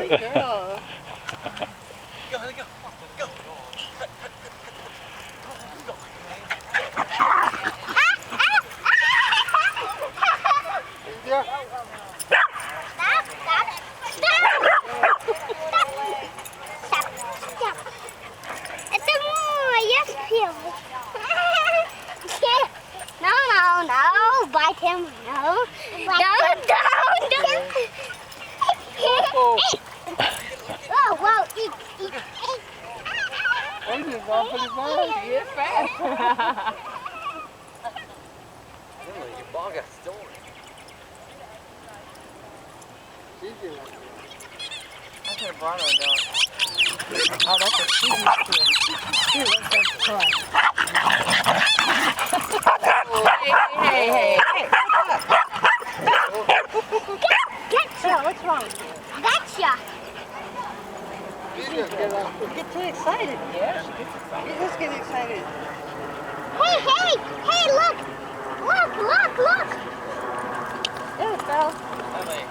Good girl. Go, honey, go. Go. Yeah. Stop, stop, stop. It's a more, yes, Phil. No, bite him, no. Don't. Oh, whoa, eat. Oh, you just off his eyes. He is fast. Your ball got stolen. I could have brought her a dog. Oh, that's what she used to. Here, let's go. Hey. Gotcha. What's wrong? Gotcha. You get too excited. Yeah, she gets excited. You just get excited. Hey, look. Look. There it fell. Hi, Mike.